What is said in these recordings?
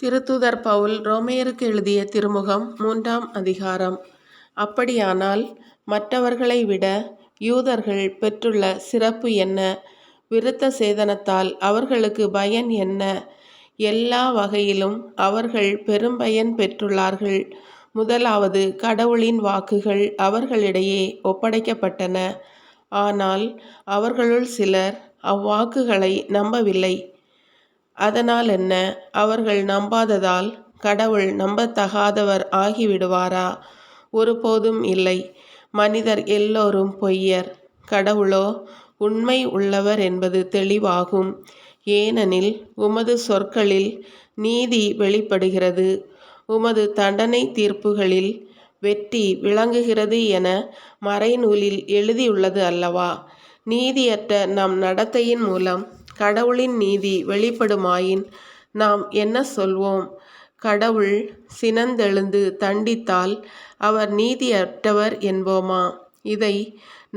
திருத்தூதர் பவுல் ரோமையருக்கு எழுதிய திருமுகம் 3ஆம் அதிகாரம். அப்படியானால் மற்றவர்களை விட யூதர்கள் பெற்றுள்ள சிறப்பு என்ன? விருத்த சேதனத்தால் அவர்களுக்கு பயன் என்ன? எல்லா வகையிலும் அவர்கள் பெரும்பயன் பெற்றுள்ளார்கள். முதலாவது, கடவுளின் வாக்குகள் அவர்களிடையே ஒப்படைக்கப்பட்டன. ஆனால் அவர்களுள் சிலர் அவ்வாக்குகளை நம்பவில்லை. அதனால் என்ன? அவர்கள் நம்பாததால் கடவுள் நம்பத்தகாதவர் ஆகிவிடுவாரா? ஒருபோதும் இல்லை. மனிதர் எல்லோரும் பொய்யர், கடவுளோ உண்மை உள்ளவர் என்பது தெளிவாகும். ஏனெனில் உமது சொற்களில் நீதி வெளிப்படுகிறது, உமது தண்டனை தீர்ப்புகளில் வெற்றி விளங்குகிறது என மறைநூலில் எழுதியுள்ளது அல்லவா? நீதியற்ற நம் நடத்தையின் மூலம் கடவுளின் நீதி வெளிப்படுமாயின் நாம் என்ன சொல்வோம்? கடவுள் சினந்தெழுந்து தண்டித்தால் அவர் நீதியற்றவர் என்போமா? இதை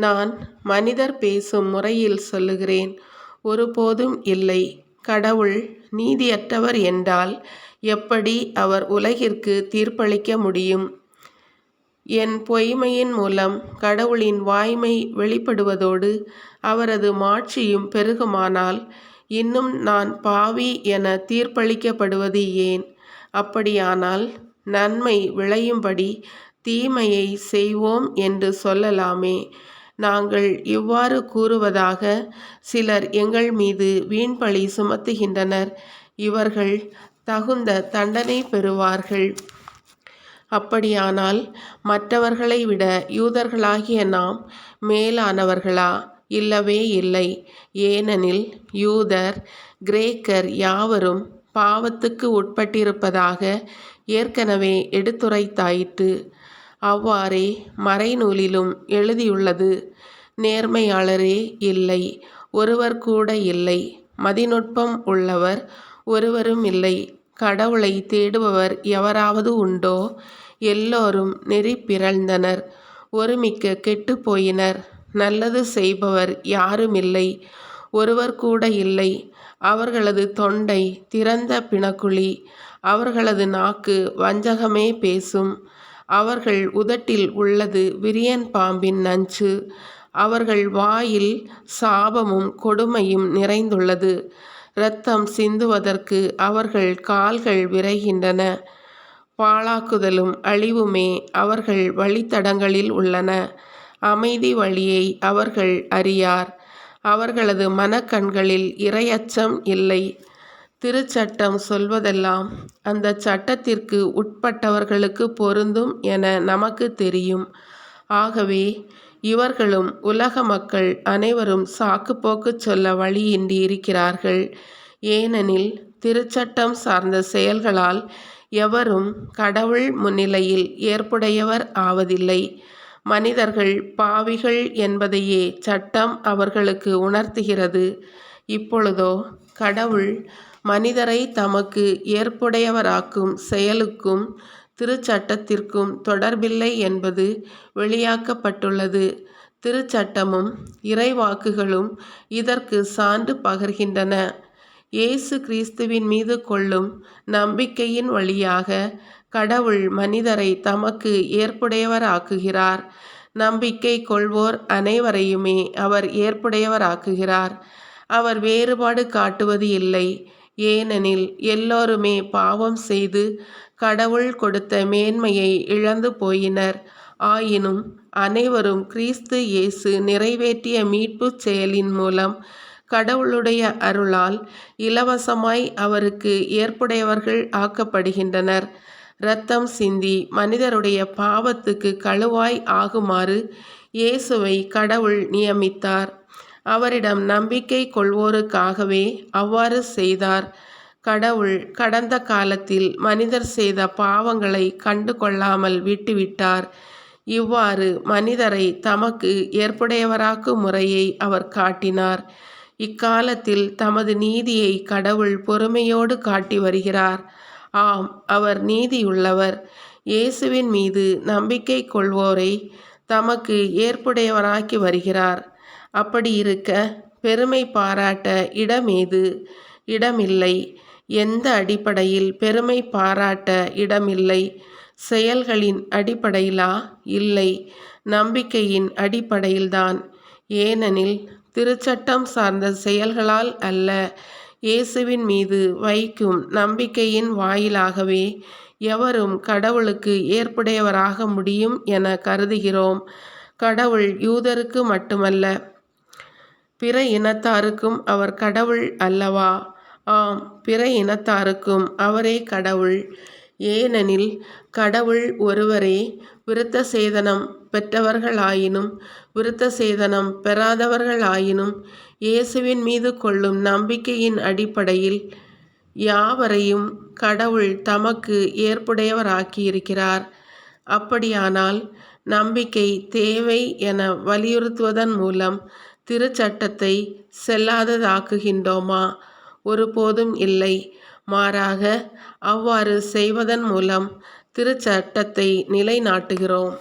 நான் மனிதர் பேசும் முறையில் சொல்லுகிறேன். ஒருபோதும் இல்லை. கடவுள் நீதியற்றவர் என்றால் எப்படி அவர் உலகிற்கு தீர்ப்பளிக்க முடியும்? என் பொய்மையின் மூலம் கடவுளின் வாய்மை வெளிப்படுவதோடு அவரது மாட்சியும் பெருகுமானால் இன்னும் நான் பாவி என தீர்ப்பளிக்கப்படுவது ஏன்? அப்படியானால் நன்மை விளையும்படி தீமையை செய்வோம் என்று சொல்லலாமே. நாங்கள் இவ்வாறு கூறுவதாக சிலர் எங்கள் மீது வீண்பழி சுமத்துகின்றனர். இவர்கள் தகுந்த தண்டனை பெறுவார்கள். அப்படியானால் மற்றவர்களை விட யூதர்களாகிய நாம் மேலானவர்களா? இல்லவே இல்லை. ஏனெனில் யூதர் கிரேக்கர் யாவரும் பாவத்துக்கு உட்பட்டிருப்பதாக ஏற்கனவே எடுத்துரைத்தாயிற்று. அவ்வாறே மறைநூலிலும் எழுதியுள்ளது. நேர்மையாளரே இல்லை, ஒருவர் கூட இல்லை. மதிநுட்பம் உள்ளவர் ஒருவரும் இல்லை. கடவுளை தேடுபவர் எவராவது உண்டோ? எல்லோரும் நெறி பிறழ்ந்தனர், ஒருமிக்க கெட்டுப் போயினர். நல்லது செய்பவர் யாருமில்லை, ஒருவர் கூட இல்லை. அவர்களது தொண்டை திறந்த பிணக்குழி, அவர்களது நாக்கு வஞ்சகமே பேசும். அவர்கள் உதட்டில் உள்ளது விரியன் பாம்பின் நஞ்சு. அவர்கள் வாயில் சாபமும் கொடுமையும் நிறைந்துள்ளது. இரத்தம் சிந்துவதற்கு அவர்கள் கால்கள் விரைகின்றன. பாழாக்குதலும் அழிவுமே அவர்கள் வழித்தடங்களில் உள்ளன. அமைதி வழியை அவர்கள் அறியார். அவர்களது மனக்கண்களில் இறையச்சம் இல்லை. திருச்சட்டம் சொல்வதெல்லாம் அந்த சட்டத்திற்கு உட்பட்டவர்களுக்கு பொருந்தும் என நமக்கு தெரியும். ஆகவே இவர்களும் உலக மக்கள் அனைவரும் சாக்குப்போக்கு சொல்ல வழியின்றி இருக்கிறார்கள். ஏனெனில் திருச்சட்டம் சார்ந்த செயல்களால் எவரும் கடவுள் முன்னிலையில் ஏற்புடையவர் ஆவதில்லை. மனிதர்கள் பாவிகள் என்பதையே சட்டம் அவர்களுக்கு உணர்த்துகிறது. இப்பொழுதோ கடவுள் மனிதரை தமக்கு ஏற்புடையவராக்கும் செயலுக்கும் திருச்சட்டத்திற்கும் தொடர்பில்லை என்பது வெளியாக்கப்பட்டுள்ளது. திருச்சட்டமும் இறைவாக்குகளும் இதற்கு சான்று பகர்கின்றன. இயேசு கிறிஸ்துவின் மீது கொள்ளும் நம்பிக்கையின் வழியாக கடவுள் மனிதரை தமக்கு ஏற்புடையவராக்குகிறார். நம்பிக்கை கொள்வோர் அனைவரையுமே அவர் ஏற்புடையவராக்குகிறார். அவர் வேறுபாடு காட்டுவது இல்லை. ஏனெனில் எல்லோருமே பாவம் செய்து கடவுள் கொடுத்த மேன்மையை இழந்து போயினர். ஆயினும் அனைவரும் கிறிஸ்து இயேசு நிறைவேற்றிய மீட்புச் செயலின் மூலம் கடவுளுடைய அருளால் இலவசமாய் அவருக்கு ஏற்புடையவர்கள் ஆக்கப்படுகின்றனர். இரத்தம் சிந்தி மனிதருடைய பாவத்துக்கு கழுவாய் ஆகுமாறு இயேசுவை கடவுள் நியமித்தார். அவரிடம் நம்பிக்கை கொள்வோருக்காகவே அவ்வாறு செய்தார். கடவுள் கடந்த காலத்தில் மனிதர் செய்த பாவங்களை கண்டு கொள்ளாமல் விட்டுவிட்டார். இவ்வாறு மனிதரை தமக்கு ஏற்புடையவராக்கும் முறையை அவர் காட்டினார். இக்காலத்தில் தமது நீதியை கடவுள் பொறுமையோடு காட்டி வருகிறார். ஆம், அவர் நீதியுள்ளவர். இயேசுவின் மீது நம்பிக்கை கொள்வோரை தமக்கு ஏற்புடையவராக்கி வருகிறார். அப்படி இருக்க பெருமை பாராட்ட இடமேது? இடமில்லை. எந்த அடிப்படையில் பெருமை பாராட்ட இடமில்லை? செயல்களின் அடிப்படையிலா? இல்லை, நம்பிக்கையின் அடிப்படையில்தான். ஏனெனில் திருச்சட்டம் சார்ந்த செயல்களால் அல்ல, இயேசுவின் மீது வைக்கும் நம்பிக்கையின் வாயிலாகவே எவரும் கடவுளுக்கு ஏற்புடையவராக முடியும் என கருதுகிறோம். கடவுள் யூதருக்கு மட்டுமல்ல, பிற இனத்தாருக்கும் அவர் கடவுள் அல்லவா? ஆம், பிற இனத்தாருக்கும் அவரே கடவுள். ஏனெனில் கடவுள் ஒருவரே. விருத்த சேதனம் பெற்றவர்களாயினும் விருத்த சேதனம் பெறாதவர்களாயினும் இயேசுவின் மீது கொள்ளும் நம்பிக்கையின் அடிப்படையில் யாவரையும் கடவுள் தமக்கு ஏற்புடையவராக்கியிருக்கிறார். அப்படியானால் நம்பிக்கை தேவை என வலியுறுத்துவதன் மூலம் திருச்சட்டத்தை செல்லாததாக்குகின்றோமா? ஒருபோதும் இல்லை. மாறாக அவ்வாறு செய்வதன் மூலம் திருச்சட்டத்தை நிலைநாட்டுகிறோம்.